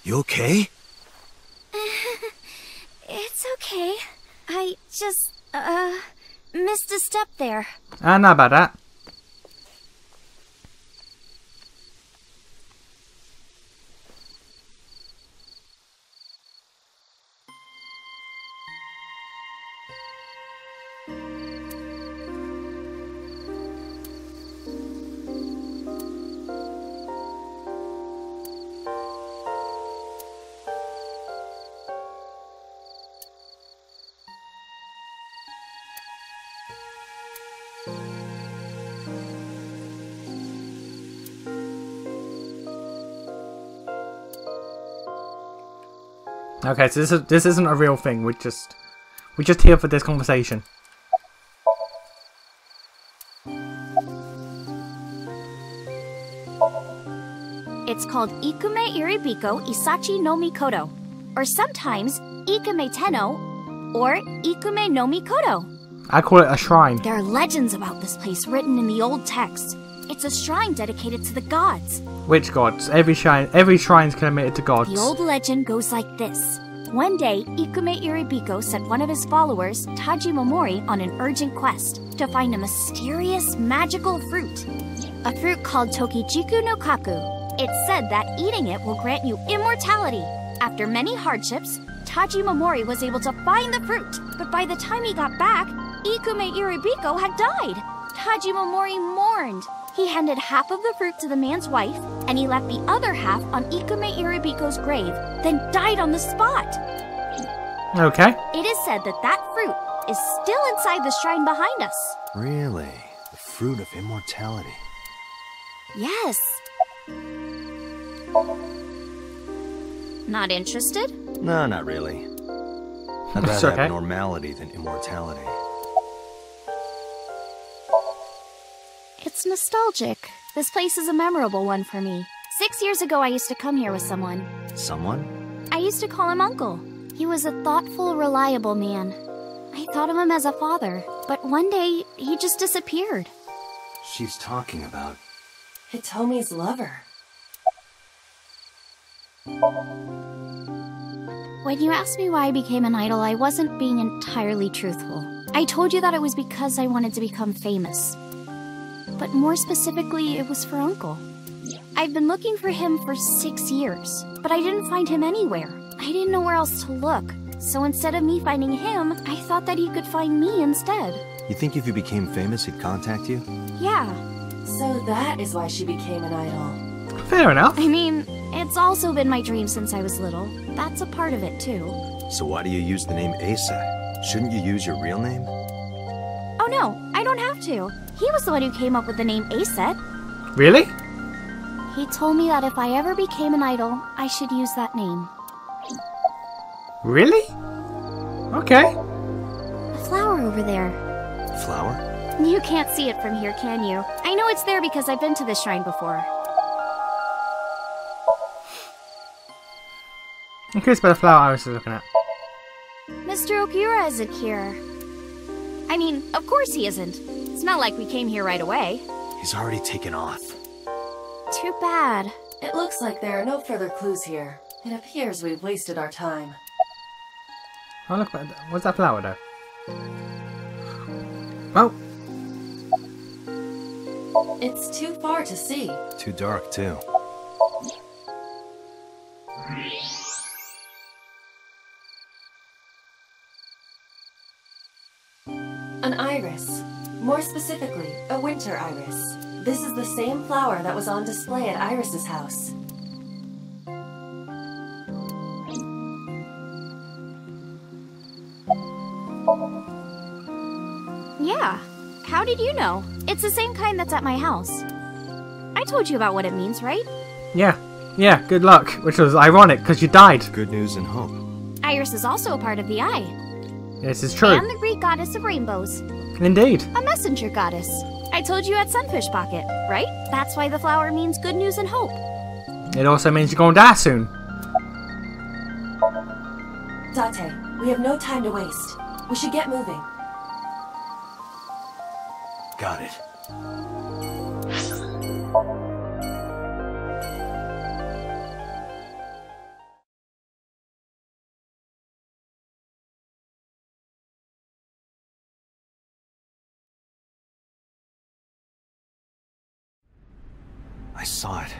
You okay? It's okay. I just, missed a step there. Not about that. Okay, so this isn't a real thing. We're just here for this conversation. It's called Ikume Iribiko Isachi no Mikoto, or sometimes Ikume Tenno, or Ikume no Mikoto. I call it a shrine. There are legends about this place written in the old text. It's a shrine dedicated to the gods. Which gods? Every shrine's committed to gods. The old legend goes like this. One day, Ikume Iribiko sent one of his followers, Taji Momori, on an urgent quest to find a mysterious, magical fruit. A fruit called Tokijiku no Kaku. It's said that eating it will grant you immortality. After many hardships, Taji Momori was able to find the fruit, but by the time he got back, Ikume Iribiko had died. Taji Momori mourned. He handed half of the fruit to the man's wife, and he left the other half on Ikume Iribiko's grave, then died on the spot. Okay. It is said that that fruit is still inside the shrine behind us. Really? The fruit of immortality. Yes. Not interested? No, not really. I'd That's rather okay. have normality than immortality. It's nostalgic. This place is a memorable one for me. 6 years ago, I used to come here with someone. Someone? I used to call him Uncle. He was a thoughtful, reliable man. I thought of him as a father, but one day, he just disappeared. She's talking about... Hitomi's lover. When you asked me why I became an idol, I wasn't being entirely truthful. I told you that it was because I wanted to become famous. But more specifically, it was for Uncle. I've been looking for him for 6 years, but I didn't find him anywhere. I didn't know where else to look, so instead of me finding him, I thought that he could find me instead. You think if you became famous, he'd contact you? Yeah. So that is why she became an idol. Fair enough. I mean, it's also been my dream since I was little. That's a part of it, too. So why do you use the name Asa? Shouldn't you use your real name? Oh no, I don't have to. He was the one who came up with the name Aset. Really? He told me that if I ever became an idol, I should use that name. Really? Okay. The flower over there. Flower? You can't see it from here, can you? I know it's there because I've been to this shrine before. I'm curious about the flower I was looking at. Mr. Okura isn't here. I mean, of course he isn't. It's not like we came here right away. He's already taken off. Too bad. It looks like there are no further clues here. It appears we've wasted our time. Oh, look, what's that flower though? Oh, It's too far to see. Too dark, too. An iris. More specifically, a winter iris. This is the same flower that was on display at Iris's house. Yeah. How did you know? It's the same kind that's at my house. I told you about what it means, right? yeah. Yeah, good luck. Which was ironic, because you died. Good news and hope. Iris is also a part of the eye. This is true. And the Greek goddess of rainbows. Indeed. A messenger goddess. I told you at Sunfish Pocket, right? That's why the flower means good news and hope. It also means you're going to die soon. Date, we have no time to waste. We should get moving. Got it. I saw it.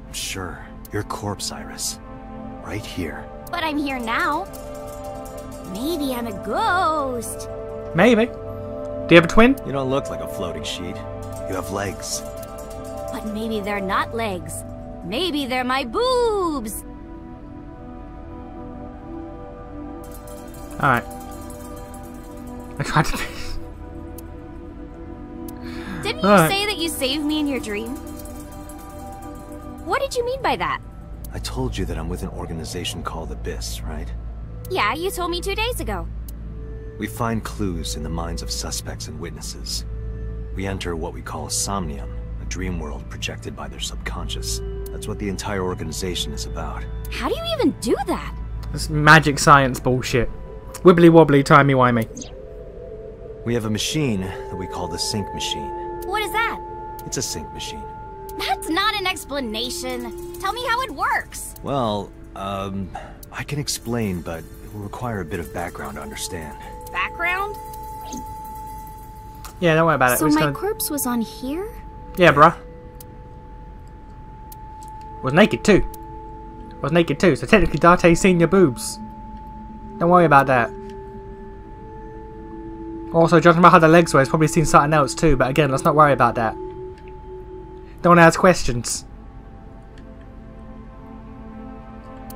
I'm sure. Your corpse, Iris. Right here. But I'm here now. Maybe I'm a ghost. Maybe. Do you have a twin? You don't look like a floating sheet. You have legs. But maybe they're not legs. Maybe they're my boobs. Alright. I tried to... Didn't you say that you saved me in your dream? What did you mean by that? I told you that I'm with an organization called Abyss, right? Yeah, you told me 2 days ago. We find clues in the minds of suspects and witnesses. We enter what we call Somnium, a dream world projected by their subconscious. That's what the entire organization is about. How do you even do that? It's magic science bullshit. Wibbly wobbly, timey wimey. We have a machine that we call the sync machine. What is that? It's a sync machine. That's not an explanation. Tell me how it works. Well, I can explain, but it will require a bit of background to understand. Background? Yeah, don't worry about it. So We're just my gonna... corpse was on here? Yeah, bruh. Was naked too. So technically Darte's seen your boobs. Don't worry about that. Also, judging by how the legs were, he's probably seen something else too, but again, let's not worry about that. Don't ask questions.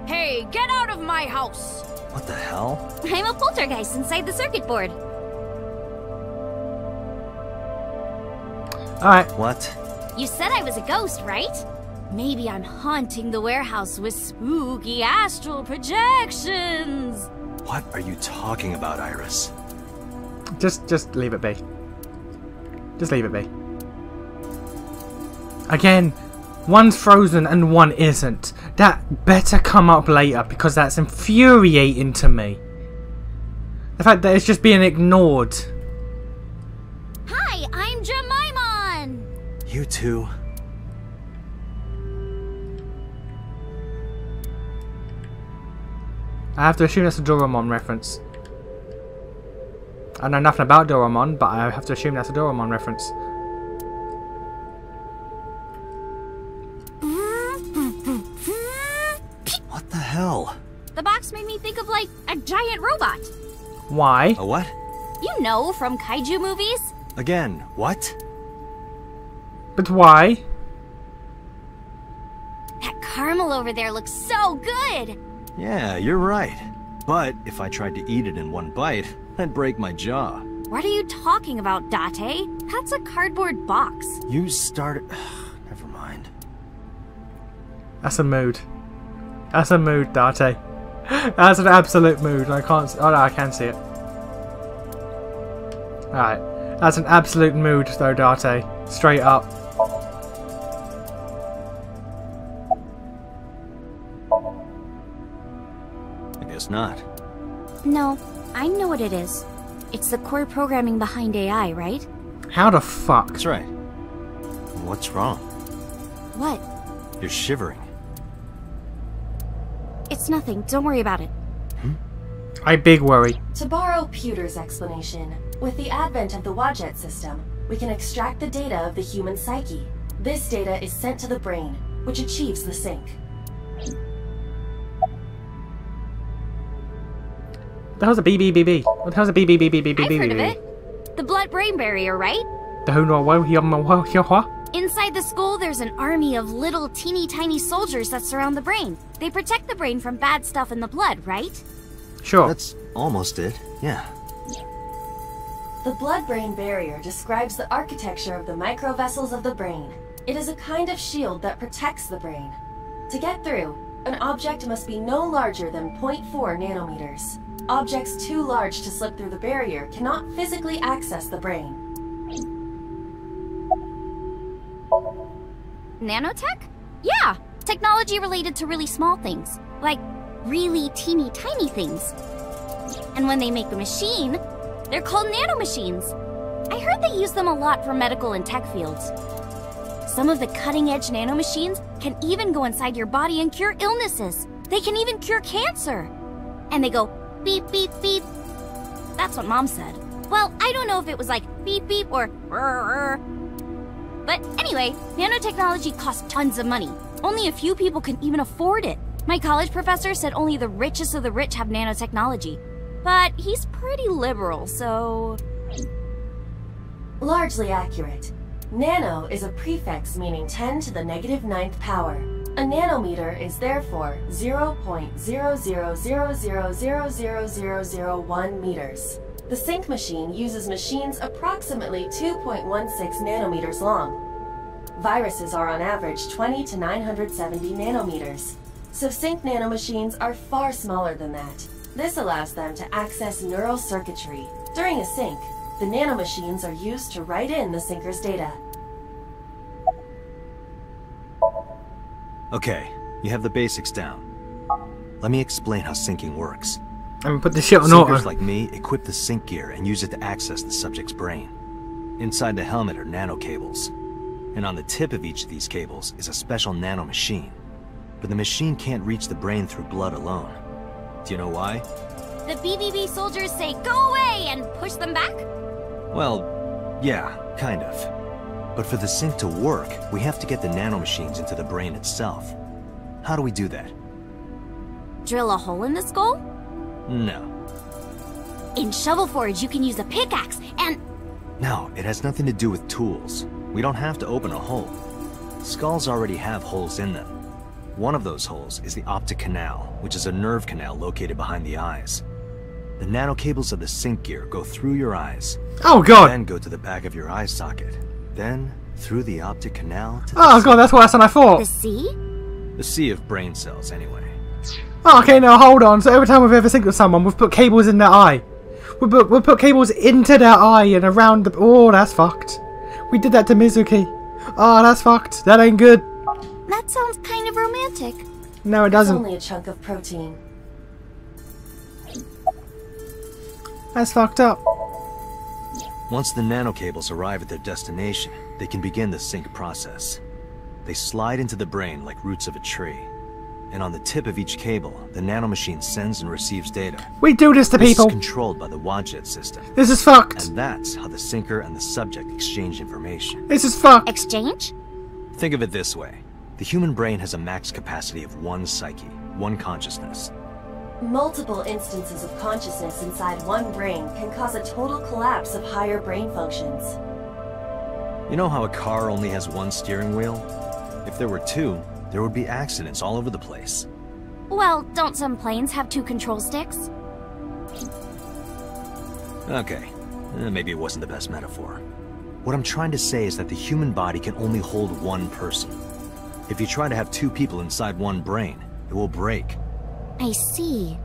Hey, get out of my house! What the hell? I'm a poltergeist inside the circuit board. Alright. What? You said I was a ghost, right? Maybe I'm haunting the warehouse with spooky astral projections. What are you talking about, Iris? Just leave it be. Just leave it be. Again, one's frozen and one isn't. That better come up later because that's infuriating to me. The fact that it's just being ignored. Hi, I'm Jemimon! You two. I have to assume that's a Doraemon reference. I know nothing about Doraemon, but I have to assume that's a Doraemon reference. What the hell? The box made me think of, like, a giant robot. Why? A what? You know, from kaiju movies? Again, what? But why? That caramel over there looks so good! Yeah, you're right. But if I tried to eat it in one bite, I'd break my jaw. What are you talking about, Date? That's a cardboard box. You started... Never mind. That's a mood. That's a mood, Date. That's an absolute mood. I can't... Oh no, I can see it. Alright. That's an absolute mood, though, Date. Straight up. I guess not. No, I know what it is. It's the core programming behind AI, right? How the fuck? That's right. What's wrong? What? You're shivering. It's nothing. Don't worry about it. I big worry. To borrow Pewter's explanation, with the advent of the Wadjet system, we can extract the data of the human psyche. This data is sent to the brain, which achieves the sync. What the hell's a BBBB? What the hell's a BBBBBBB? I've heard of it. The blood-brain barrier, right? The who know what? Inside the skull, there's an army of little teeny tiny soldiers that surround the brain. They protect the brain from bad stuff in the blood, right? Sure. That's almost it, yeah. The blood-brain barrier describes the architecture of the microvessels of the brain. It is a kind of shield that protects the brain. To get through, an object must be no larger than 0.4 nanometers. Objects too large to slip through the barrier cannot physically access the brain. Nanotech? Yeah, technology related to really small things. Like, really teeny tiny things. And when they make a machine, they're called nanomachines. I heard they use them a lot for medical and tech fields. Some of the cutting-edge nanomachines can even go inside your body and cure illnesses. They can even cure cancer. And they go beep, beep, beep. That's what Mom said. Well, I don't know if it was like beep, beep or rrr. But anyway, nanotechnology costs tons of money. Only a few people can even afford it. My college professor said only the richest of the rich have nanotechnology. But he's pretty liberal, so... Largely accurate. Nano is a prefix meaning 10 to the negative 9th power. A nanometer is therefore 0.0000000001 meters. The sync machine uses machines approximately 2.16 nanometers long. Viruses are on average 20 to 970 nanometers. So sync nanomachines are far smaller than that. This allows them to access neural circuitry. During a sync, the nanomachines are used to write in the syncer's data. Okay, you have the basics down. Let me explain how syncing works. I'm gonna put the shit on Syncers auto. like me equip the sync gear and use it to access the subject's brain. Inside the helmet are nanocables. And on the tip of each of these cables is a special nanomachine. But the machine can't reach the brain through blood alone. Do you know why? The BBB soldiers say go away and push them back? Well, yeah, kind of. But for the sync to work, we have to get the nanomachines into the brain itself. How do we do that? Drill a hole in the skull? No. In Shovel Forge, you can use a pickaxe and... No, it has nothing to do with tools. We don't have to open a hole. Skulls already have holes in them. One of those holes is the optic canal, which is a nerve canal located behind the eyes. The nanocables of the sync gear go through your eyes. Oh god! Then go to the back of your eye socket. Then, through the optic canal to the Oh god, that's worse than I The thought. sea? The sea of brain cells, anyway. Oh, okay, now hold on. So every time we've ever synced with someone, we've put cables in their eye. We've put cables into their eye and around the... Oh, that's fucked. We did that to Mizuki. Oh, that's fucked. That ain't good. That sounds kind of romantic. No, it It's doesn't. only a chunk of protein. That's fucked up. Once the nanocables arrive at their destination, they can begin the sync process. They slide into the brain like roots of a tree. And on the tip of each cable, the nanomachine sends and receives data. We do this to This people. is controlled by the Wadjet system. This is fucked. And that's how the syncer and the subject exchange information. This is fucked. Exchange? Think of it this way. The human brain has a max capacity of one psyche, one consciousness. Multiple instances of consciousness inside one brain can cause a total collapse of higher brain functions. You know how a car only has one steering wheel? If there were two, there would be accidents all over the place. Well, don't some planes have 2 control sticks? Okay, maybe it wasn't the best metaphor. What I'm trying to say is that the human body can only hold one person. If you try to have 2 people inside one brain, it will break. I see.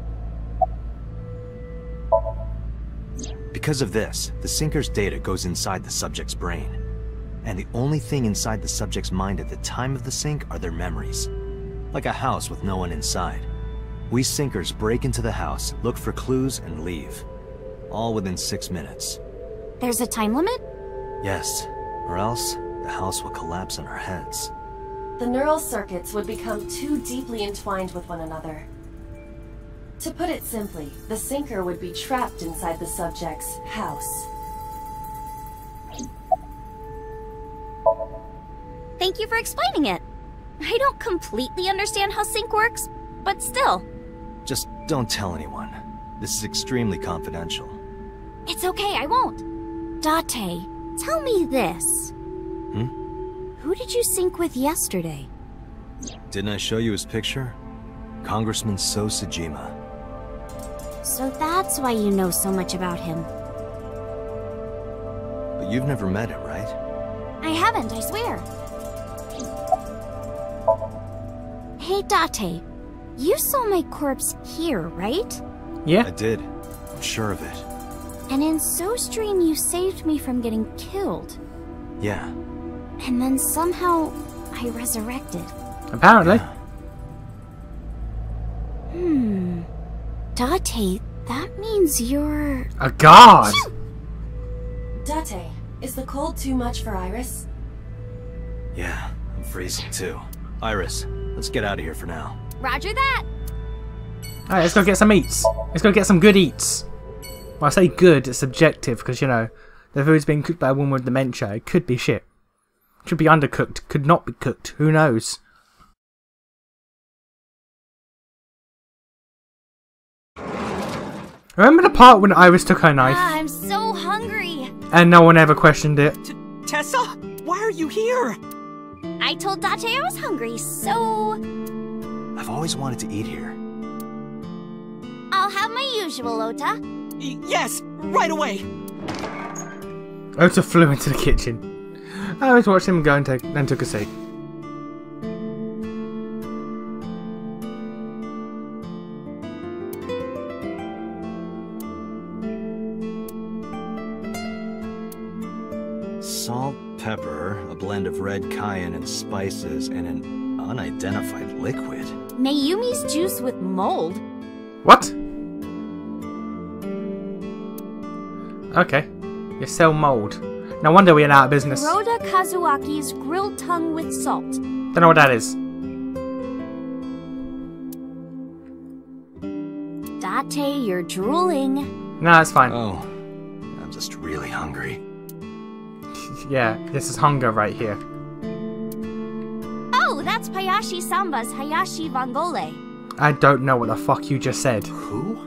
Because of this, the syncer's data goes inside the subject's brain. And the only thing inside the subject's mind at the time of the sync are their memories. Like a house with no one inside. We syncers break into the house, look for clues, and leave. All within 6 minutes. There's a time limit? Yes, or else the house will collapse on our heads. The neural circuits would become too deeply entwined with one another. To put it simply, the syncer would be trapped inside the subject's house. Thank you for explaining it. I don't completely understand how sync works, but still. Just don't tell anyone. This is extremely confidential. It's okay, I won't. Date, tell me this. Who did you sync with yesterday? Didn't I show you his picture? Congressman So Sajima. So that's why you know so much about him. But you've never met him, right? I haven't, I swear. Hey, Date, you saw my corpse here, right? Yeah. I did. I'm sure of it. And in SoStream you saved me from getting killed. Yeah. And then somehow I resurrected. Apparently. Date, that means you're... A god. Date, is the cold too much for Iris? Yeah, I'm freezing too. Iris, let's get out of here for now. Roger that! Alright, let's go get some eats. Let's go get some good eats. Well, I say good, it's subjective, because, you know, the food's being cooked by a woman with dementia. It could be shit. Should be undercooked. Could not be cooked. Who knows? Remember the part when Iris took her knife? I'm so hungry. And no one ever questioned it? Tessa, why are you here? I told Date I was hungry, so I've always wanted to eat here. I'll have my usual, Ota. Yes, right away. Ota flew into the kitchen. I always watched him go and took a seat. Salt, pepper, a blend of red cayenne and spices, and an unidentified liquid. Mayumi's juice with mold. What? Okay. You sell mold. No wonder we're out of business. Kuroda Kazuaki's grilled tongue with salt. Don't know what that is. Date, you're drooling. No, it's fine. Oh, I'm just really hungry. Yeah, this is hunger right here. Oh, that's Payashi Samba's Hayashi Vangole. I don't know what the fuck you just said. Who?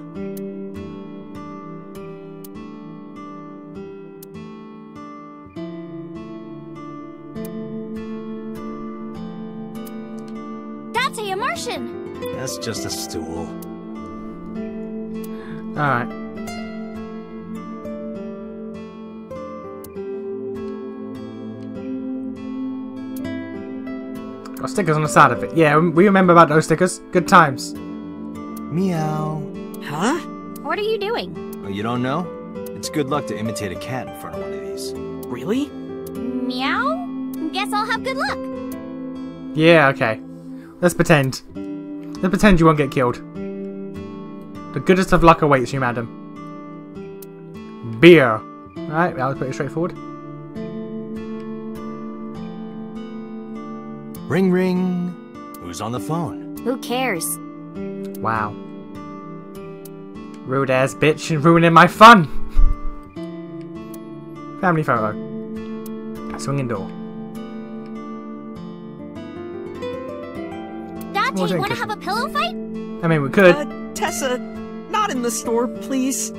Date, a Martian. That's just a stool. Alright. Got stickers on the side of it. Yeah, we remember about those stickers. Good times. Meow. Huh? What are you doing? Oh, you don't know? It's good luck to imitate a cat in front of one of these. Really? Meow? Guess I'll have good luck. Yeah, okay. Let's pretend. Let's pretend you won't get killed. The goodest of luck awaits you, madam. Beer. Alright, that was pretty straightforward. Ring ring. Who's on the phone? Who cares? Wow. Rude ass bitch and ruining my fun! Family photo. Swinging door. Date, you wanna have a pillow fight? I mean, we could. Tessa, not in the store, please.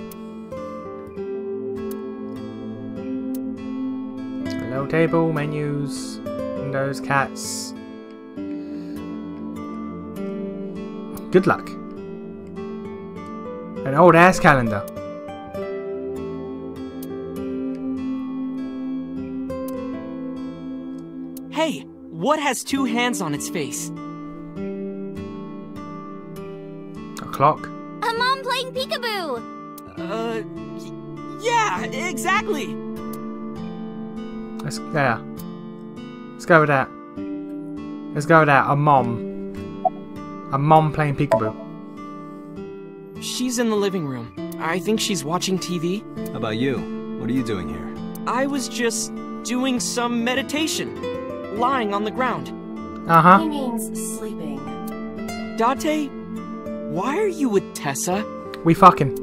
Hello table, menus, windows, cats. Good luck. An old ass calendar. Hey, what has two hands on its face? A clock. A mom playing peekaboo. Yeah, exactly. Let's go with that. Let's go with that. A mom. A mom playing peekaboo. She's in the living room. I think she's watching TV. How about you? What are you doing here? I was just doing some meditation, lying on the ground. Uh-huh. He means sleeping. Date, why are you with Tessa? We fucking.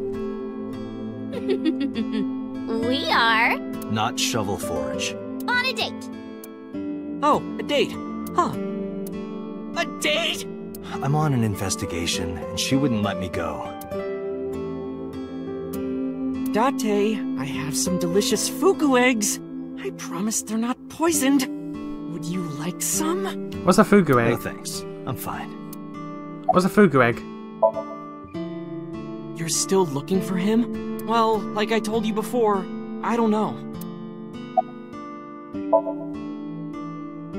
We are Not shovel forage. on a date. Oh, a date. Huh. A date? I'm on an investigation, and she wouldn't let me go. Date, I have some delicious fugu eggs. I promise they're not poisoned. Would you like some? What's a fugu No egg? thanks. I'm fine. What's a fugu egg? You're still looking for him? Well, like I told you before, I don't know.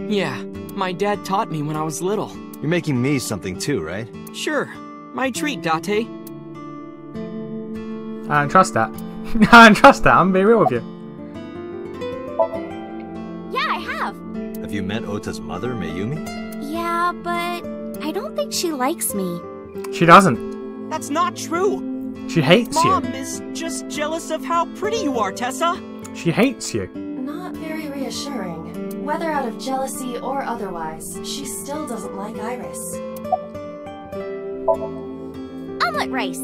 Yeah, my dad taught me when I was little. You're making me something too, right? Sure, my treat, Date. I don't trust that. I don't trust that. I'm being real with you. Yeah, I have. Have you met Ota's mother, Mayumi? Yeah, but I don't think she likes me. She doesn't. That's not true. She hates Mom you. is just jealous of how pretty you are, Tessa. She hates you. Not very reassuring. Whether out of jealousy or otherwise, she still doesn't like Iris. Omelet rice.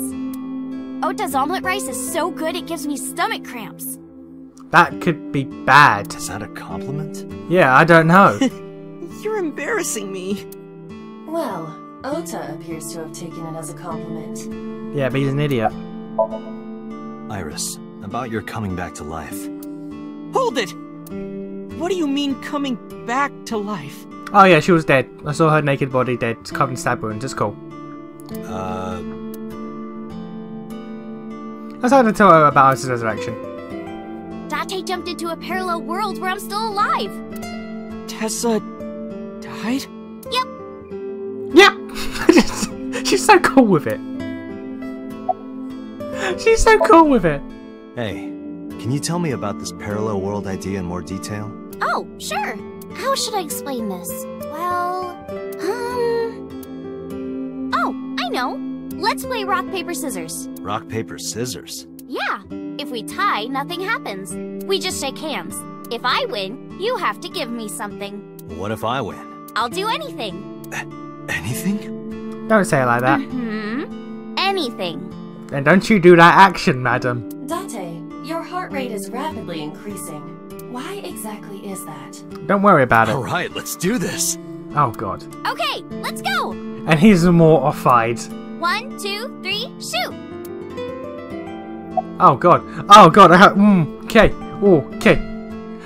Ota's omelet rice is so good it gives me stomach cramps. That could be bad. Is that a compliment? Yeah, I don't know. You're embarrassing me. Well, Ota appears to have taken it as a compliment. Yeah, but he's an idiot. Iris, about your coming back to life. Hold it! What do you mean coming back to life? Oh yeah, she was dead. I saw her naked body dead, covered in stab wounds. It's cool. I started to tell her about Iris' resurrection. Date jumped into a parallel world where I'm still alive. Tessa died? Yep! She's so cool with it. She's so cool with it. Hey, can you tell me about this parallel world idea in more detail? Oh, sure. How should I explain this? Well, Oh, I know. Let's play rock, paper, scissors. Rock, paper, scissors. Yeah. If we tie, nothing happens. We just shake hands. If I win, you have to give me something. What if I win? I'll do anything. Anything? Don't say it like that. Anything. And don't you do that action, madam. Date, your heart rate is rapidly increasing. Why exactly is that? Don't worry about it. Alright, let's do this. Oh god. Okay, let's go. And he's mortified. 1, 2, 3, shoot. Oh god. Oh god. Okay. Okay.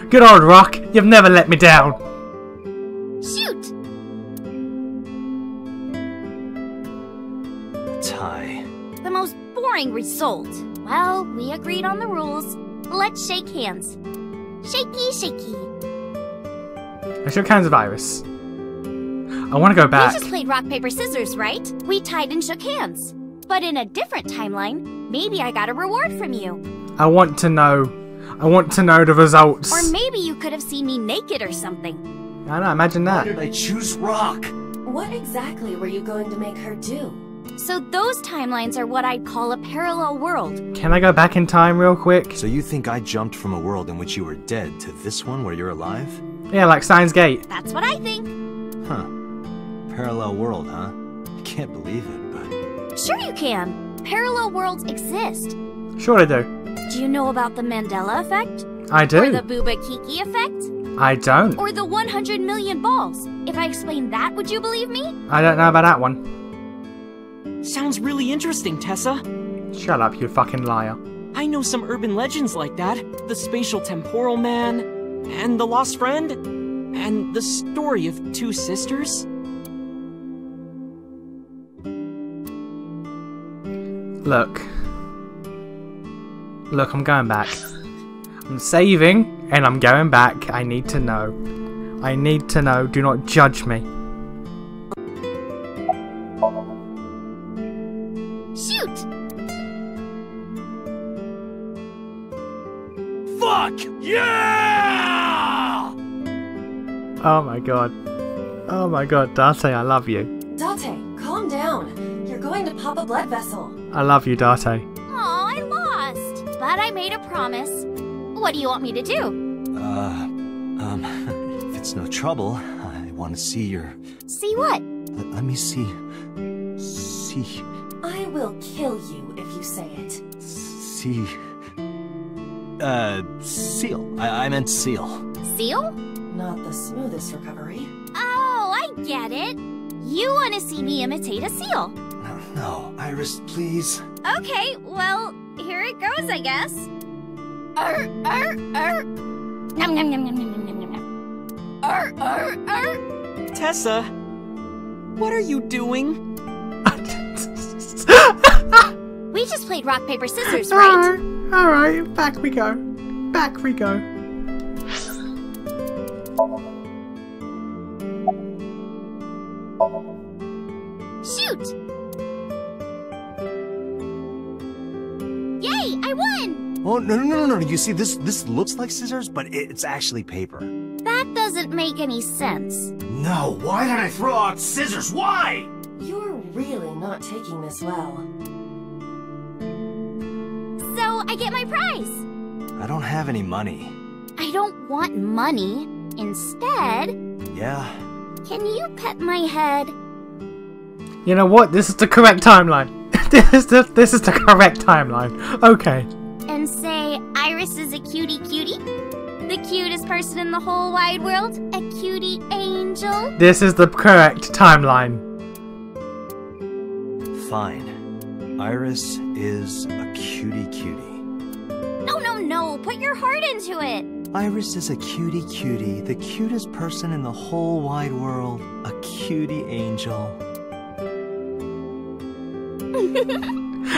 Good old Rock. You've never let me down. Shoot. Tie. The most boring result. Well, we agreed on the rules. Let's shake hands. Shaky, shaky. I shook hands with Iris. I want to go back. We just played rock, paper, scissors, right? We tied and shook hands. But in a different timeline, maybe I got a reward from you. I want to know. I want to know the results. Or maybe you could have seen me naked or something. I know, imagine that. Why did I choose rock? What exactly were you going to make her do? So those timelines are what I'd call a parallel world. Can I go back in time real quick? So you think I jumped from a world in which you were dead to this one where you're alive? Yeah, like Steins Gate. That's what I think. Huh. Parallel world, huh? I can't believe it, but... Sure you can. Parallel worlds exist. Sure I do. Do you know about the Mandela effect? I do. Or the Booba Kiki effect? I don't. Or the 100 million balls? If I explain that, would you believe me? I don't know about that one. Sounds really interesting, Tessa. Shut up, you fucking liar. I know some urban legends like that. The spatial temporal man, and the lost friend, and the story of two sisters. Look. Look, I'm going back. I'm saving, and I'm going back. I need to know. I need to know. Do not judge me. Shoot! Fuck! Yeah! Oh my god. Oh my god, Date, I love you. Date, calm down. You're going to pop a blood vessel. I love you, Date. Aw, I lost. But I made a promise. What do you want me to do? If it's no trouble, I want to see your... See what? Let me see... See... I will kill you if you say it. See... seal. I meant seal. Seal? Not the smoothest recovery. Oh, I get it. You want to see me imitate a seal. No, Iris, please. Okay, well, here it goes, I guess. Nom nom nom nom nom nom nom nom. Tessa, what are you doing? We just played rock, paper, scissors, right? Alright, back we go. Back we go. Shoot! Yay, I won! Oh, no. You see, this looks like scissors, but it's actually paper. That doesn't make any sense. No, why did I throw out scissors? Why? You're really not taking this well. So, I get my prize. I don't have any money. I don't want money. Instead, Yeah? can you pet my head? You know what? This is the correct timeline. This is the correct timeline. Okay. And say, say Iris is a cutie cutie? The cutest person in the whole wide world? A cutie angel? This is the correct timeline. Fine. Iris is a cutie cutie. No, put your heart into it. Iris is a cutie cutie, the cutest person in the whole wide world. A cutie angel.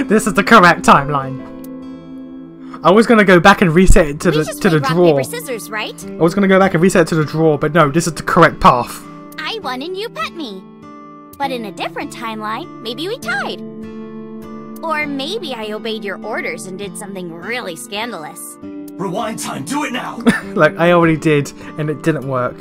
This is the correct timeline. I was gonna go back and reset it to the rock, drawer. paper, scissors, right? I was gonna go back and reset it to the drawer, but no, this is the correct path. I won and you pet me. But in a different timeline, maybe we tied. Or maybe I obeyed your orders and did something really scandalous. Rewind time, do it now! Like, I already did, and it didn't work.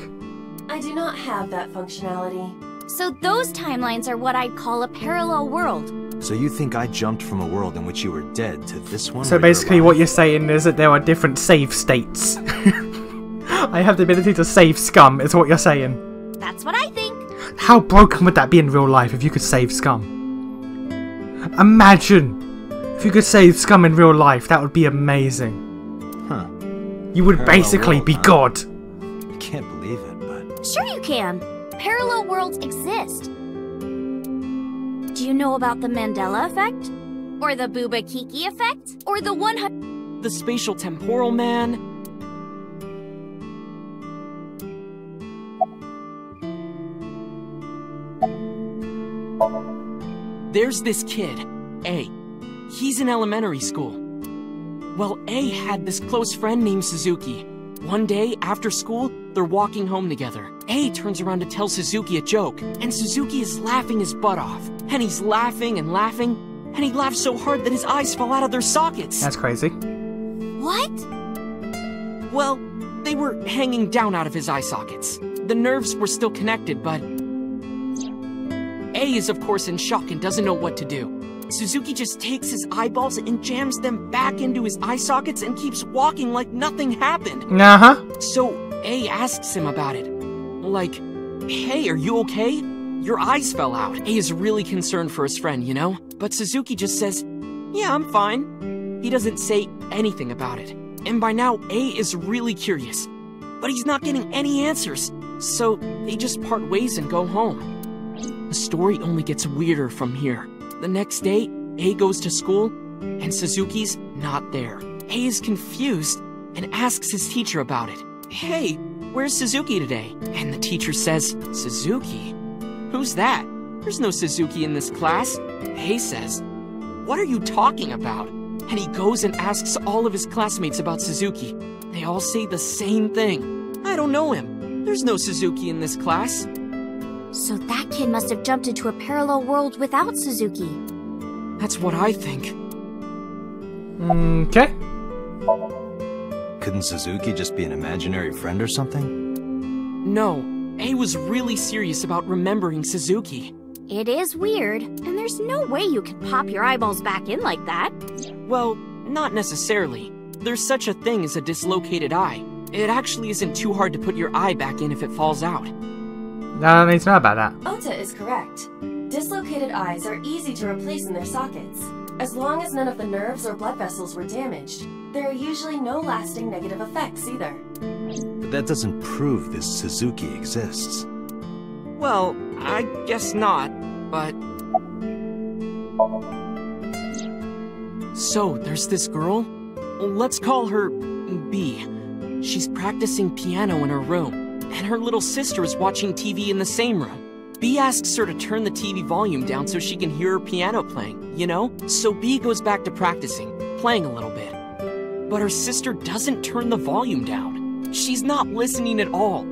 I do not have that functionality. So those timelines are what I'd call a parallel world. So you think I jumped from a world in which you were dead to this one? So basically what you're saying is that there are different save states. I have the ability to save scum, is what you're saying. That's what I think. How broken would that be in real life if you could save scum? Imagine if you could save scum in real life, that would be amazing. Huh. You would Parallel basically world, be huh? God. I can't believe it, but... Sure you can. Parallel worlds exist. Do you know about the Mandela effect? Or the Booba Kiki effect? Or the The spatial temporal man. There's this kid, A. He's in elementary school. Well, A had this close friend named Suzuki. One day, after school, they're walking home together. A turns around to tell Suzuki a joke, and Suzuki is laughing his butt off. And he's laughing and laughing, and he laughs so hard that his eyes fall out of their sockets. That's crazy. What? Well, they were hanging down out of his eye sockets. The nerves were still connected, but... A is of course in shock and doesn't know what to do. Suzuki just takes his eyeballs and jams them back into his eye sockets and keeps walking like nothing happened. Uh-huh. So A asks him about it. Like, hey, are you okay? Your eyes fell out. A is really concerned for his friend, you know? But Suzuki just says, yeah, I'm fine. He doesn't say anything about it. And by now, A is really curious. But he's not getting any answers. So they just part ways and go home. The story only gets weirder from here. The next day, A goes to school, and Suzuki's not there. A is confused and asks his teacher about it. Hey, where's Suzuki today? And the teacher says, Suzuki? Who's that? There's no Suzuki in this class. A says, what are you talking about? And he goes and asks all of his classmates about Suzuki. They all say the same thing. I don't know him. There's no Suzuki in this class. So that kid must have jumped into a parallel world without Suzuki. That's what I think. Okay. Couldn't Suzuki just be an imaginary friend or something? No, A was really serious about remembering Suzuki. It is weird, and there's no way you could pop your eyeballs back in like that. Well, not necessarily. There's such a thing as a dislocated eye. It actually isn't too hard to put your eye back in if it falls out. I don't need to know about that. Ota is correct. Dislocated eyes are easy to replace in their sockets. As long as none of the nerves or blood vessels were damaged, there are usually no lasting negative effects either. But that doesn't prove this Suzuki exists. Well, I guess not, but... So, there's this girl? Let's call her B. She's practicing piano in her room, and her little sister is watching TV in the same room. B asks her to turn the TV volume down so she can hear her piano playing, you know? So B goes back to practicing, playing a little bit. But her sister doesn't turn the volume down. She's not listening at all.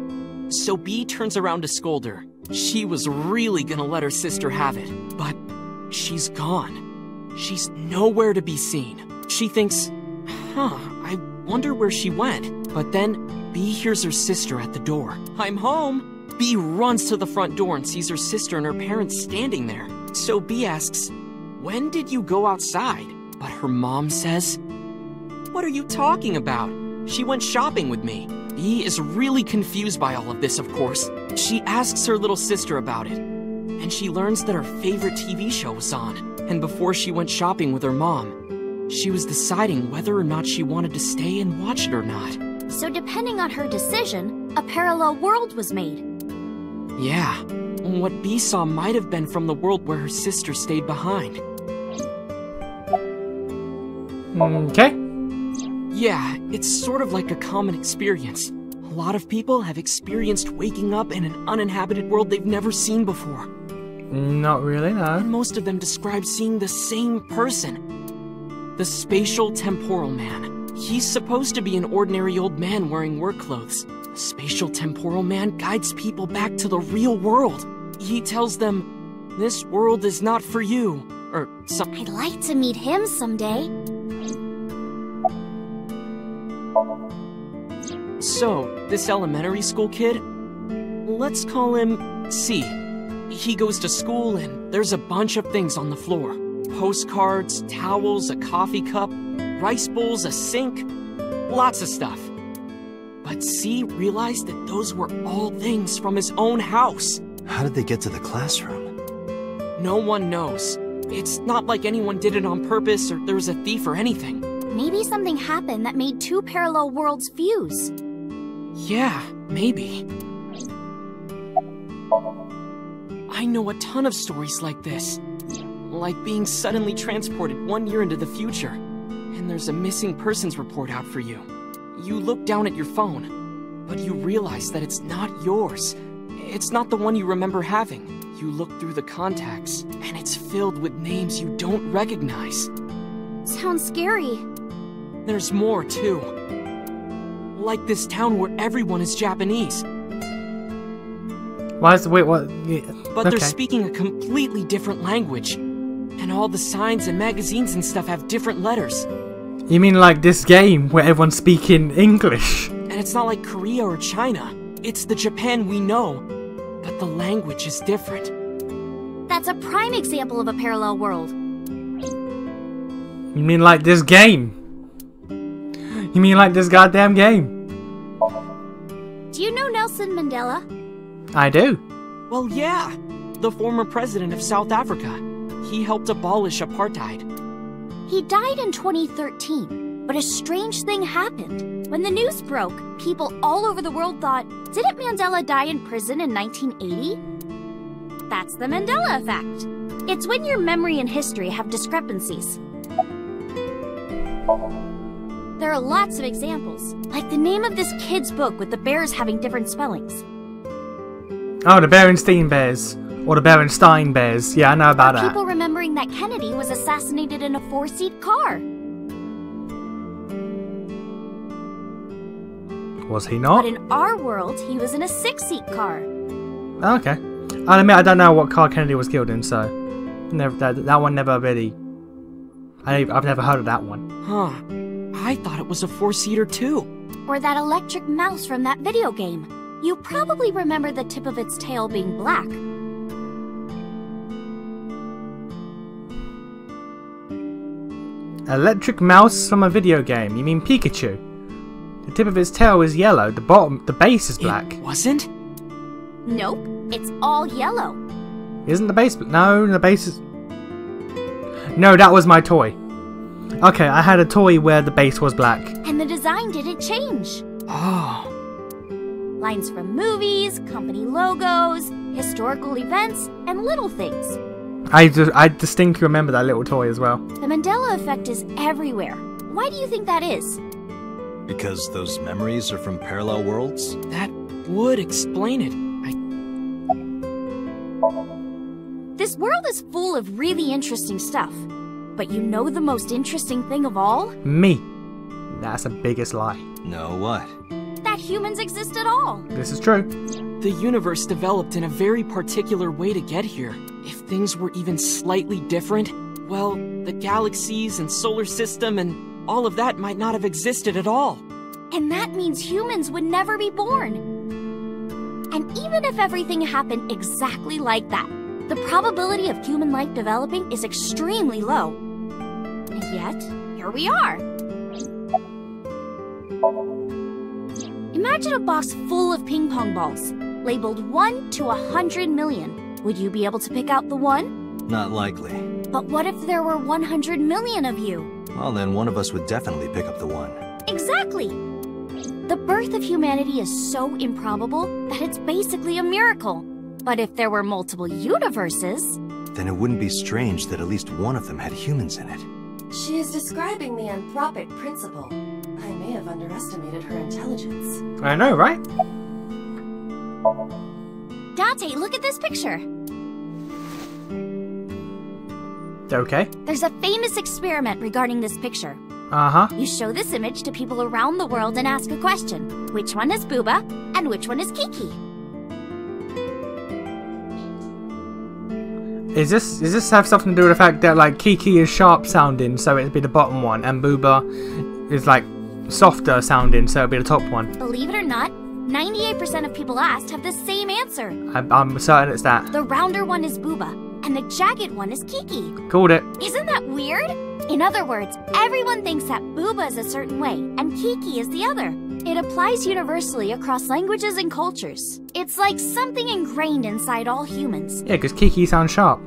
So B turns around to scold her. She was really gonna let her sister have it, but she's gone. She's nowhere to be seen. She thinks, I wonder where she went. But then B hears her sister at the door. I'm home. B runs to the front door and sees her sister and her parents standing there. So B asks, when did you go outside? But her mom says, what are you talking about? She went shopping with me. B is really confused by all of this, of course. She asks her little sister about it, and she learns that her favorite TV show was on. And before she went shopping with her mom, She was deciding whether or not she wanted to stay and watch it or not. So depending on her decision, a parallel world was made. Yeah, what B saw might have been from the world where her sister stayed behind. Okay. Yeah, it's sort of like a common experience. A lot of people have experienced waking up in an uninhabited world they've never seen before. Not really, no. And most of them describe seeing the same person. The Spatial Temporal Man. He's supposed to be an ordinary old man wearing work clothes. The Spatial Temporal Man guides people back to the real world. He tells them, "This world is not for you," or something. I'd like to meet him someday. So, this elementary school kid, let's call him C. He goes to school and there's a bunch of things on the floor. Postcards, towels, a coffee cup, rice bowls, a sink, lots of stuff. But C realized that those were all things from his own house. How did they get to the classroom? No one knows. It's not like anyone did it on purpose or there was a thief or anything. Maybe something happened that made two parallel worlds fuse. Yeah, maybe. I know a ton of stories like this. Like being suddenly transported 1 year into the future, and there's a missing persons report out for you. You look down at your phone, but you realize that it's not yours. It's not the one you remember having. You look through the contacts, and it's filled with names you don't recognize. Sounds scary. There's more, too. Like this town where everyone is Japanese. Wait, what? Yeah, but they're speaking a completely different language. And all the signs and magazines and stuff have different letters. You mean like this game where everyone's speaking English? And it's not like Korea or China. It's the Japan we know. But the language is different. That's a prime example of a parallel world. You mean like this game? You mean like this goddamn game? Do you know Nelson Mandela? I do. Well, yeah. The former president of South Africa. He helped abolish apartheid. He died in 2013, but a strange thing happened. When the news broke, people all over the world thought, didn't Mandela die in prison in 1980? That's the Mandela effect. It's when your memory and history have discrepancies. There are lots of examples, like the name of this kid's book with the bears having different spellings. Oh, the Berenstein Bears. Or the Berenstein Bears. Yeah, I know about that. People remembering that Kennedy was assassinated in a 4-seat car. Was he not? But in our world, he was in a 6-seat car. Okay. I'll admit I don't know what car Kennedy was killed in, so that one never really. I've never heard of that one. Huh. I thought it was a 4-seater too. Or that electric mouse from that video game. You probably remember the tip of its tail being black. Electric mouse from a video game. You mean Pikachu? The tip of its tail is yellow. The base is black. It wasn't? Nope, it's all yellow. Isn't the base? No, the base is. No, that was my toy. Okay, I had a toy where the base was black. And the design didn't change. Oh. Lines from movies, company logos, historical events, and little things. I distinctly remember that little toy as well. The Mandela effect is everywhere. Why do you think that is? Because those memories are from parallel worlds? That would explain it. This world is full of really interesting stuff. But you know the most interesting thing of all? Me. That's the biggest lie. No, what? That humans exist at all. This is true. The universe developed in a very particular way to get here. If things were even slightly different, well, the galaxies and solar system and all of that might not have existed at all. And that means humans would never be born. And even if everything happened exactly like that, the probability of human life developing is extremely low. And yet, here we are. Imagine a box full of ping pong balls, labeled 1 to 100 million. Would you be able to pick out the one? Not likely. But what if there were 100 million of you? Well, then one of us would definitely pick up the one. Exactly! The birth of humanity is so improbable that it's basically a miracle. But if there were multiple universes... Then it wouldn't be strange that at least one of them had humans in it. She is describing the anthropic principle. I may have underestimated her intelligence. I know, right? Dante, look at this picture. Okay. There's a famous experiment regarding this picture. Uh-huh. You show this image to people around the world and ask a question. Which one is Booba and which one is Kiki? Is this have something to do with the fact that like Kiki is sharp sounding, so it'd be the bottom one, and Booba is like softer sounding, so it'd be the top one? Believe it or not, 98% of people asked have the same answer. I'm certain it's that. The rounder one is Booba, and the jagged one is Kiki. Called it. Isn't that weird? In other words, everyone thinks that Booba is a certain way, and Kiki is the other. It applies universally across languages and cultures. It's like something ingrained inside all humans. Yeah, because Kiki sounds sharp.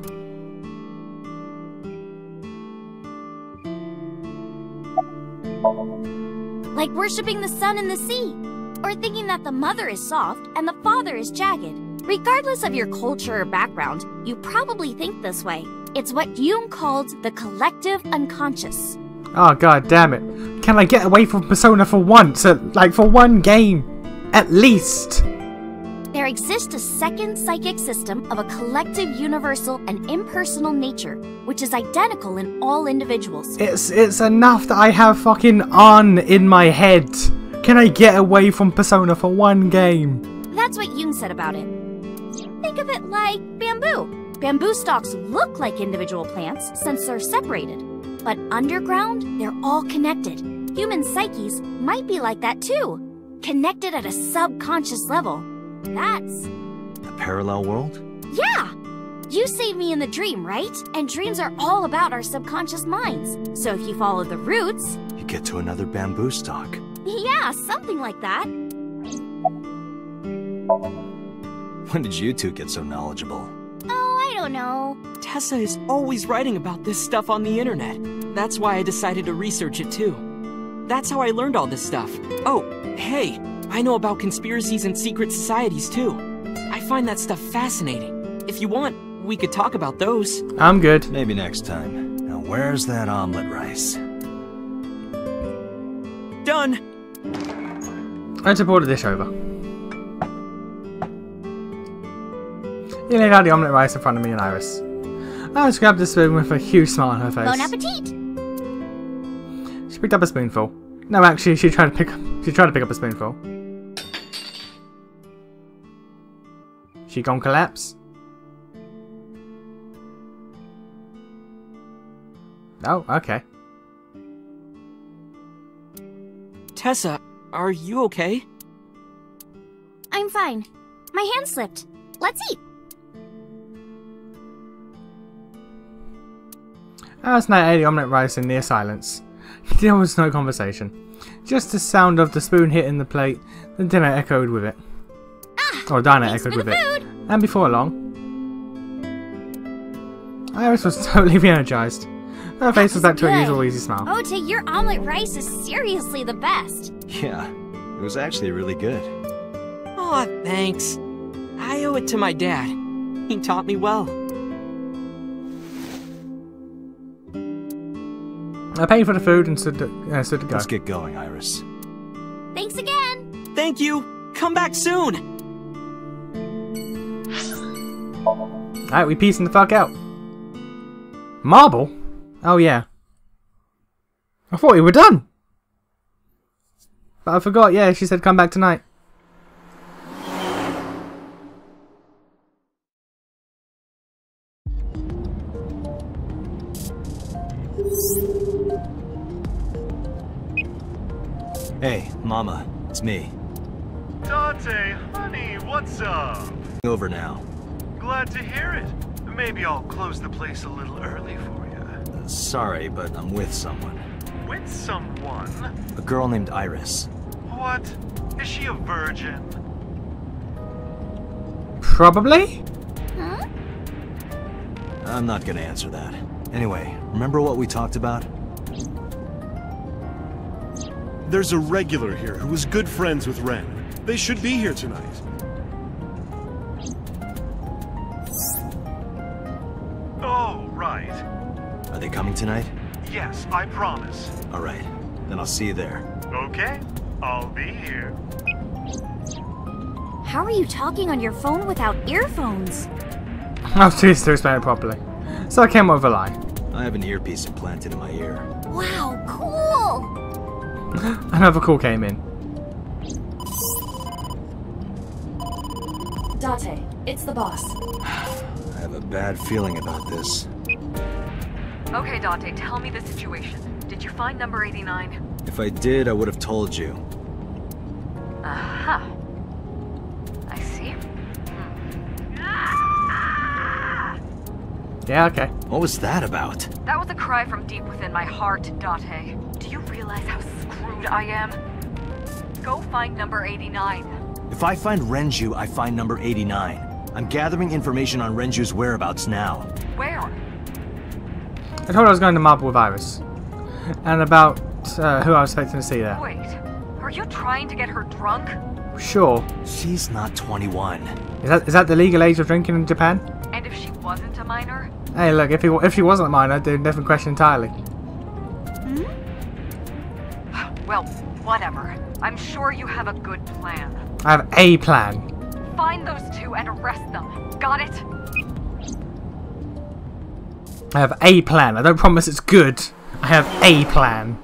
Like worshipping the sun and the sea, or thinking that the mother is soft and the father is jagged. Regardless of your culture or background, you probably think this way. It's what Jung called the collective unconscious. Oh god damn it. Can I get away from Persona for once? Like for one game? At least! There exists a second psychic system of a collective, universal, and impersonal nature, which is identical in all individuals. It's enough that I have fucking on in my head. Can I get away from Persona for one game? That's what Jung said about it. Think of it like bamboo. Bamboo stalks look like individual plants since they're separated. But underground, they're all connected. Human psyches might be like that too. Connected at a subconscious level. That's... A parallel world? Yeah! You saved me in the dream, right? And dreams are all about our subconscious minds. So if you follow the roots... You get to another bamboo stalk. Yeah, something like that. When did you two get so knowledgeable? Oh, I don't know. Tessa is always writing about this stuff on the internet. That's why I decided to research it too. That's how I learned all this stuff. Oh, hey, I know about conspiracies and secret societies too. I find that stuff fascinating. If you want, we could talk about those. I'm good. Maybe next time. Now where's that omelet rice? Done! Let's pour the dish over. You laid out the omelette rice in front of me and Iris. Iris grabbed the spoon with a huge smile on her face. Bon appetit! She picked up a spoonful. No, actually, she tried to pick up a spoonful. She gon' collapse? Oh, okay. Tessa, are you okay? I'm fine. My hand slipped. Let's eat. Last night I ate the omelette rice in near silence. There was no conversation. Just the sound of the spoon hitting the plate. The dinner echoed with it. Or diner echoed with it. And before long, Iris was totally re-energized. Her face was back to her usual easy smile. Oh, your omelet rice is seriously the best. Yeah, it was actually really good. Aw, thanks. I owe it to my dad. He taught me well. I paid for the food and stood to go. Let's get going, Iris. Thanks again. Thank you. Come back soon. Alright, we piecing the fuck out. Marble? Oh yeah. I thought we were done. But I forgot, yeah, she said come back tonight. Hey, Mama, it's me. Dante, honey, what's up? Over now. Glad to hear it. Maybe I'll close the place a little early for you. Sorry, but I'm with someone. With someone? A girl named Iris. What? Is she a virgin? Probably? Huh? I'm not gonna answer that. Anyway, remember what we talked about? There's a regular here who is good friends with Ren. They should be here tonight. Oh, right. Are they coming tonight? Yes, I promise. All right. Then I'll see you there. Okay, I'll be here. How are you talking on your phone without earphones? I'll choose to explain it properly. So I came up with a lie. I have an earpiece implanted in my ear. Wow, cool! Another call came in. Date, it's the boss. I have a bad feeling about this. Okay, Dante, tell me the situation. Did you find number 89? If I did, I would have told you. Aha. I see. Yeah, okay. What was that about? That was a cry from deep within my heart, Date. Do you realize how screwed I am? Go find number 89. If I find Renju, I find number 89. I'm gathering information on Renju's whereabouts now. Where? I told her I was going to Marble with Iris. And about who I was expecting to see there. Wait, are you trying to get her drunk? Sure. She's not 21. Is that the legal age of drinking in Japan? And if she wasn't a minor? Hey, look, if she wasn't a minor, they'd different question entirely. Well, whatever. I'm sure you have a good plan. I have a plan. Find those two and arrest them. Got it? I have a plan. I don't promise it's good. I have a plan.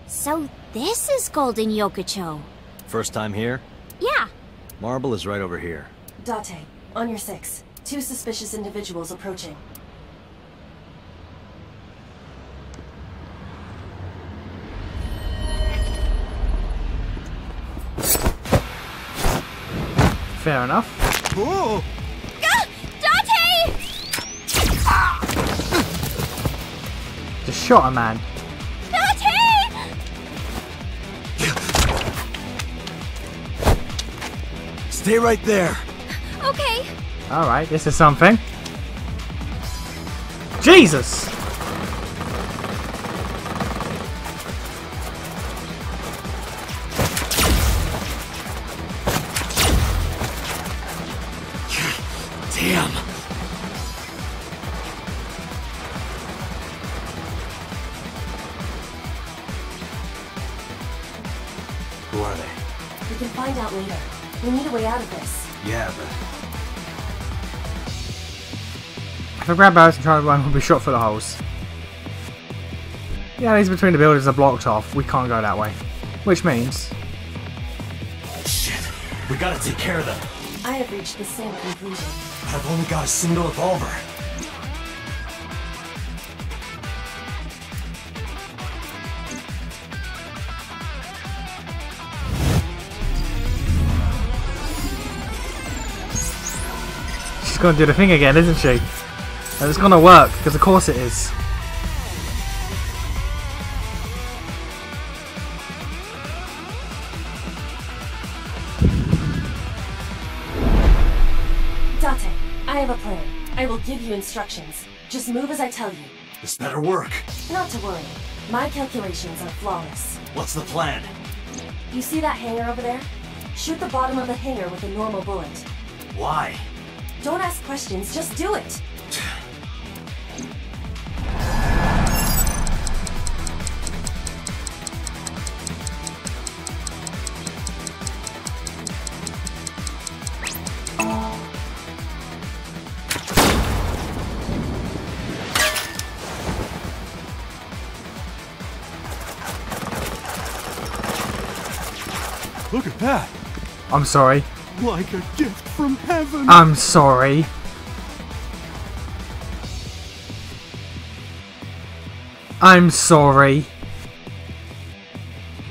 So this is Golden Yokocho. First time here? Yeah. Marble is right over here. Date, on your 6. 2 suspicious individuals approaching. Fair enough. Oh! Dante! Just shot a man. Dante! Stay right there. Okay. Alright, this is something. Jesus! Damn. Who are they? We can find out later. We need a way out of this. Yeah, but If I grab Barris and try to run, we'll be shot through the holes. The alleys between the buildings are blocked off. We can't go that way. Which means... shit. We gotta take care of them. I have reached the same conclusion. I've only got a single revolver. She's gonna do the thing again, isn't she? And it's gonna work, because of course it is. Date, I have a plan. I will give you instructions. Just move as I tell you. This better work. Not to worry. My calculations are flawless. What's the plan? You see that hangar over there? Shoot the bottom of the hangar with a normal bullet. Why? Don't ask questions, just do it. Look at that! I'm sorry. Like a gift from heaven! I'm sorry. I'm sorry.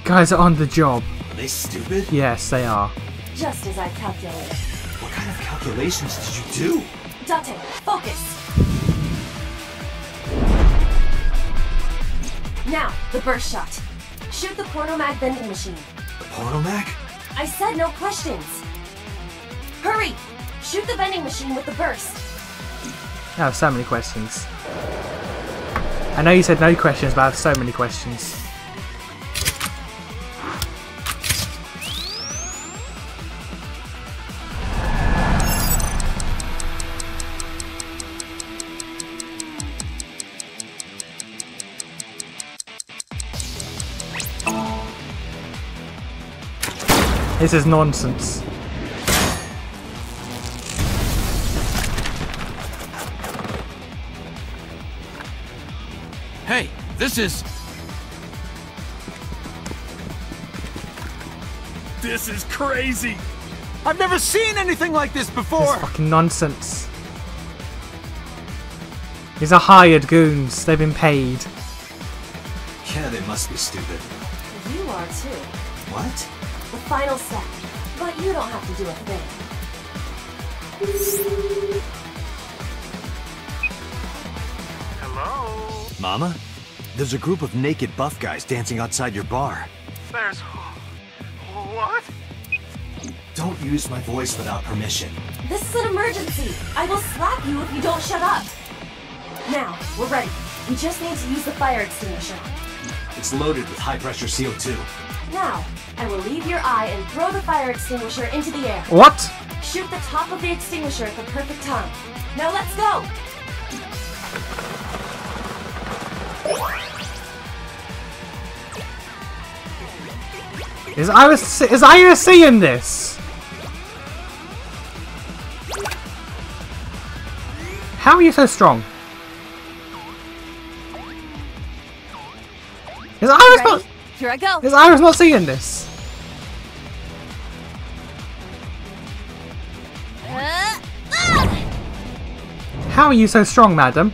Guys are on the job. Are they stupid? Yes, they are. Just as I calculated. What kind of calculations did you do? Date, focus! Now, the burst shot. Shoot the pornomag vending machine. The pornomag? I said no questions. Hurry! Shoot the vending machine with the burst. I have so many questions. I know you said no questions, but I have so many questions. This is nonsense. Hey, this is... This is crazy! I've never seen anything like this This before! is fucking nonsense. These are hired goons. They've been paid. Yeah, they must be stupid. You are too. What? The final step. But you don't have to do a thing. Hello? Mama? There's a group of naked buff guys dancing outside your bar. There's... What? Don't use my voice without permission. This is an emergency. I will slap you if you don't shut up. Now, we're ready. We just need to use the fire extinguisher. It's loaded with high-pressure CO2. Now, I will leave your eye and throw the fire extinguisher into the air. What? Shoot the top of the extinguisher at the perfect time. Now let's go! Is Iris seeing this? How are you so strong? Is Iris Ready? not? Here I go. Is Iris not seeing this? How are you so strong, madam?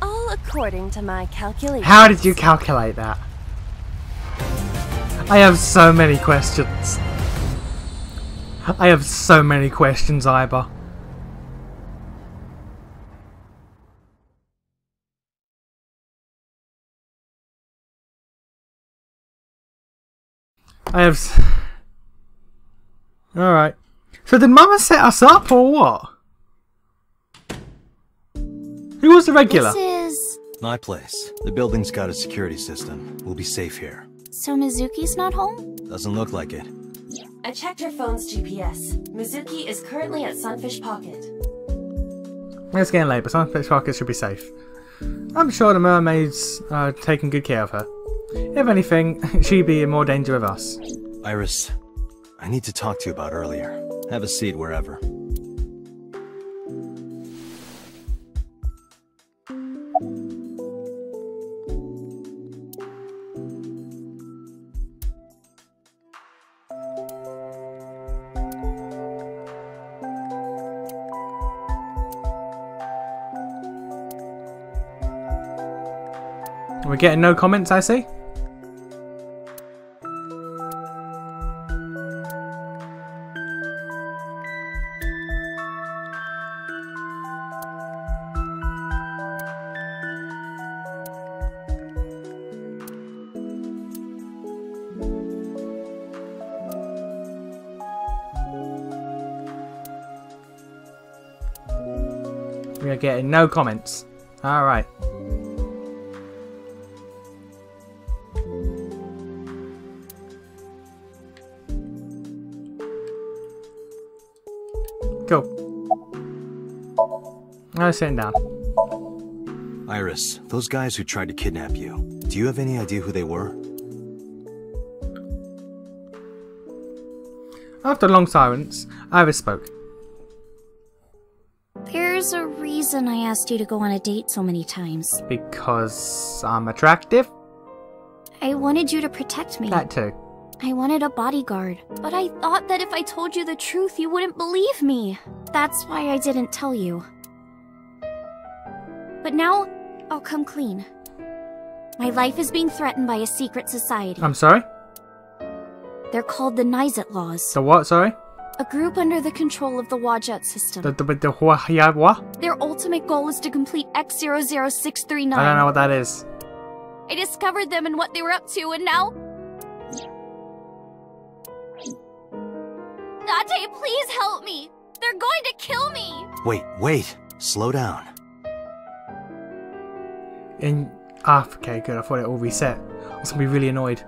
All according to my calculations. How did you calculate that? I have so many questions. I have so many questions, Iba. Alright. So did Mama set us up or what? Who was the regular? This is... My place. The building's got a security system. We'll be safe here. So Mizuki's not home? Doesn't look like it. I checked her phone's GPS. Mizuki is currently at Sunfish Pocket. It's getting late, but Sunfish Pocket should be safe. I'm sure the mermaids are taking good care of her. If anything, she'd be in more danger of us. Iris, I need to talk to you about earlier. Have a seat wherever. We're getting no comments, I see. We are getting no comments. Alright. Cool. I'm sitting down. Iris, those guys who tried to kidnap you, do you have any idea who they were? After a long silence, Iris spoke. There's a reason I asked you to go on a date so many times. Because I'm attractive? I wanted you to protect me. That too. I wanted a bodyguard, but I thought that if I told you the truth, you wouldn't believe me. That's why I didn't tell you. But now, I'll come clean. My life is being threatened by a secret society. I'm sorry? They're called the Nizet Laws. The what, sorry? A group under the control of the Wadjet system. What? Their ultimate goal is to complete X00639. I don't know what that is. I discovered them and what they were up to, and now... Date, please help me! They're going to kill me! Wait. Slow down. Okay, good. I thought it all reset. I was gonna be really annoyed.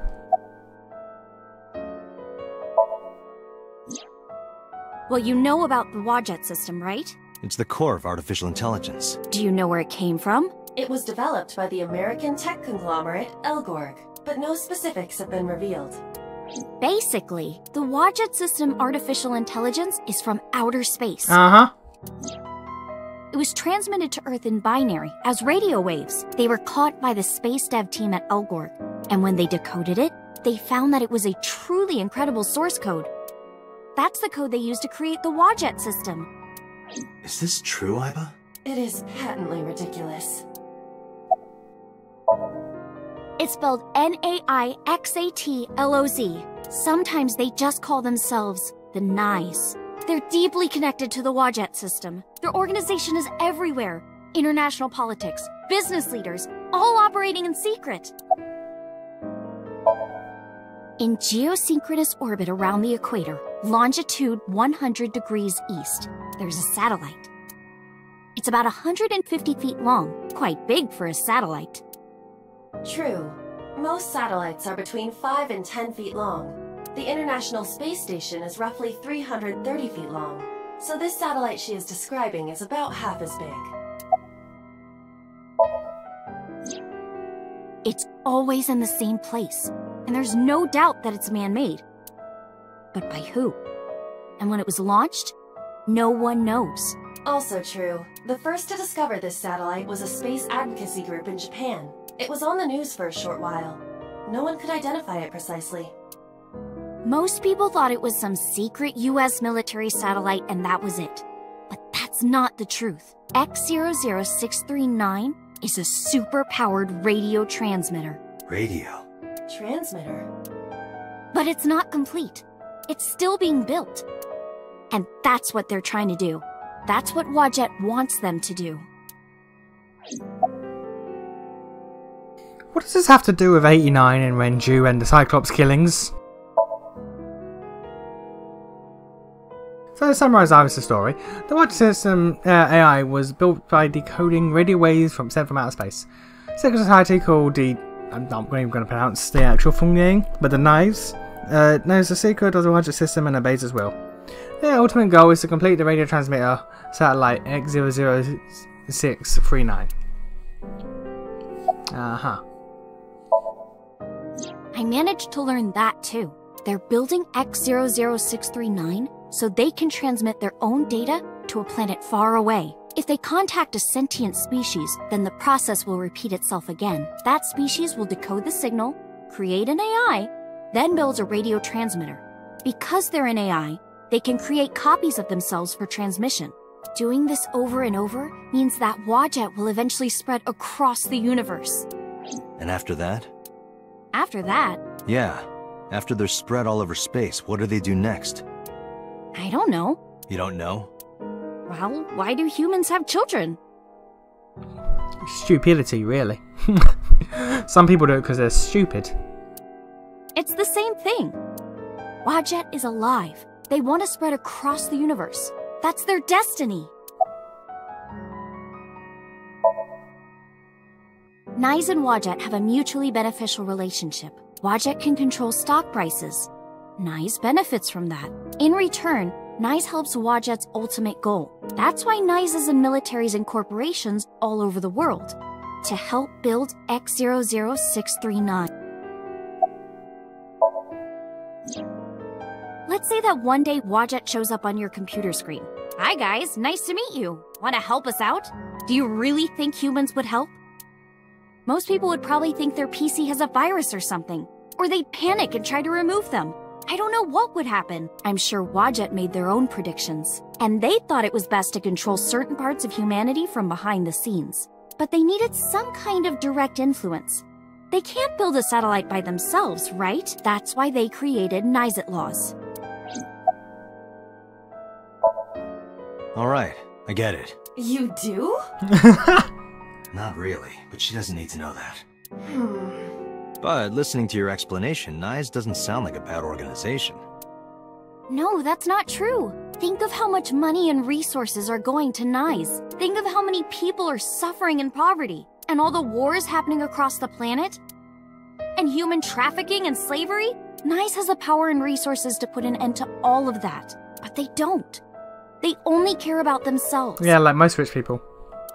Well, you know about the Wadjet system, right? It's the core of artificial intelligence. Do you know where it came from? It was developed by the American tech conglomerate Elgorg, but no specifics have been revealed. Basically, the Wadjet system artificial intelligence is from outer space. Uh-huh. It was transmitted to Earth in binary, as radio waves. They were caught by the space dev team at Elgorg, and when they decoded it, they found that it was a truly incredible source code. That's the code they used to create the Wadjet system. Is this true, Iba? It is patently ridiculous. It's spelled Naixatloz. Sometimes they just call themselves the Nais. They're deeply connected to the Wadjet system. Their organization is everywhere. International politics, business leaders, all operating in secret. In geosynchronous orbit around the equator, longitude 100 degrees east, there's a satellite. It's about 150 feet long, quite big for a satellite. True. Most satellites are between 5 and 10 feet long. The International Space Station is roughly 330 feet long, so this satellite she is describing is about half as big. It's always in the same place, and there's no doubt that it's man-made. But by who? And when it was launched, no one knows. Also true. The first to discover this satellite was a space advocacy group in Japan. It was on the news for a short while. No one could identify it precisely. Most people thought it was some secret US military satellite and that was it. But that's not the truth. X00639 is a super-powered radio transmitter. Radio? Transmitter? But it's not complete. It's still being built. And that's what they're trying to do. That's what Wadjet wants them to do. What does this have to do with 89 and Renju and the Cyclops killings? So to summarise Iris' story, the Wadjet system AI was built by decoding radio waves sent from outer space. Secret society called the... I'm not even going to pronounce the actual full name, but the Knives knows the secret of the Wadjet system and obeys as well. Their ultimate goal is to complete the radio transmitter satellite X00639. Uh-huh. I managed to learn that too. They're building X00639 so they can transmit their own data to a planet far away. If they contact a sentient species, then the process will repeat itself again. That species will decode the signal, create an AI, then builds a radio transmitter. Because they're an AI, they can create copies of themselves for transmission. Doing this over and over means that Wadjet will eventually spread across the universe. And after that? After that? Yeah. After they're spread all over space, what do they do next? I don't know. You don't know? Well, why do humans have children? Stupidity, really. Some people do it because they're stupid. It's the same thing. Wadjet is alive. They want to spread across the universe. That's their destiny. Nyes and Wadjet have a mutually beneficial relationship. Wadjet can control stock prices. Nyes benefits from that. In return, Nyes helps Wadjet's ultimate goal. That's why Nyes is in militaries and corporations all over the world. To help build X00639. Let's say that one day Wadjet shows up on your computer screen. Hi guys, nice to meet you. Want to help us out? Do you really think humans would help? Most people would probably think their PC has a virus or something, or they'd panic and try to remove them. I don't know what would happen. I'm sure Wadjet made their own predictions, and they thought it was best to control certain parts of humanity from behind the scenes. But they needed some kind of direct influence. They can't build a satellite by themselves, right? That's why they created Nyset laws. Alright, I get it. You do? Not really, but she doesn't need to know that. But listening to your explanation, Nyes doesn't sound like a bad organization. No, that's not true. Think of how much money and resources are going to Nyes. Think of how many people are suffering in poverty, and all the wars happening across the planet, and human trafficking and slavery. Nyes has the power and resources to put an end to all of that, but they don't. They only care about themselves. Yeah, like most rich people.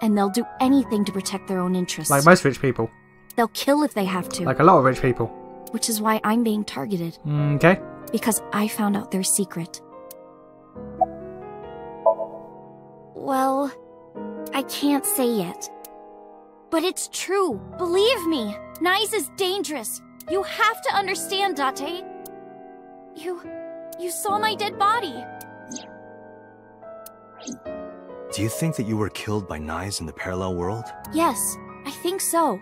And they'll do anything to protect their own interests. Like most rich people. They'll kill if they have to. Like a lot of rich people. Which is why I'm being targeted. Okay. Because I found out their secret. Well, I can't say yet. But it's true. Believe me. Nyes is dangerous. You have to understand, Date. You saw my dead body. Do you think that you were killed by Nyes in the parallel world? Yes, I think so.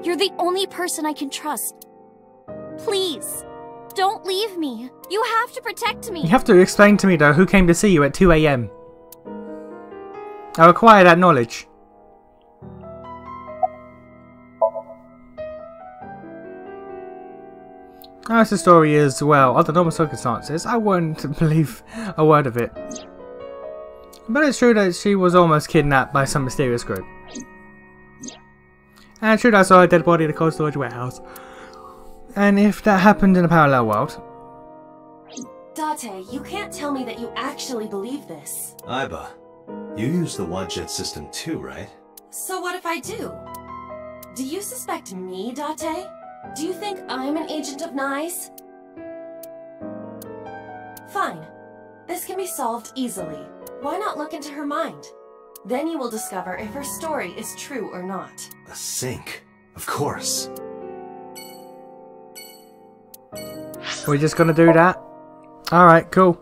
You're the only person I can trust. Please, don't leave me. You have to protect me. You have to explain to me, though, who came to see you at 2 AM. I require that knowledge. As the story is, well, under normal circumstances, I wouldn't believe a word of it. But it's true that she was almost kidnapped by some mysterious group. And it's true that I saw a dead body in a cold storage warehouse. And if that happened in a parallel world... Date, you can't tell me that you actually believe this. Aiba, you use the Wadjet system too, right? So what if I do? Do you suspect me, Date? Do you think I'm an agent of Nyes? Fine. This can be solved easily. Why not look into her mind? Then you will discover if her story is true or not. A sync? Of course. We're just gonna do that? Alright, cool.